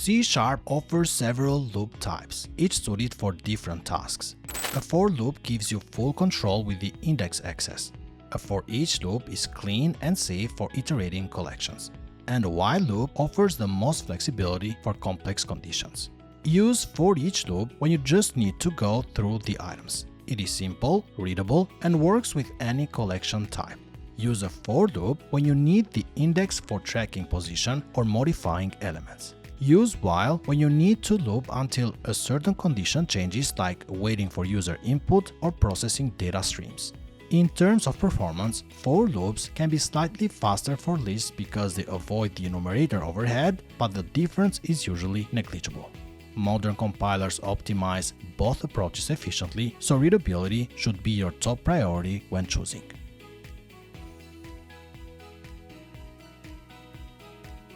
C# offers several loop types, each suited for different tasks. A for loop gives you full control with the index access. A for each loop is clean and safe for iterating collections. And a while loop offers the most flexibility for complex conditions. Use for each loop when you just need to go through the items. It is simple, readable, and works with any collection type. Use a for loop when you need the index for tracking position or modifying elements. Use while when you need to loop until a certain condition changes, like waiting for user input or processing data streams. In terms of performance, for loops can be slightly faster for lists because they avoid the enumerator overhead, but the difference is usually negligible. Modern compilers optimize both approaches efficiently, so readability should be your top priority when choosing.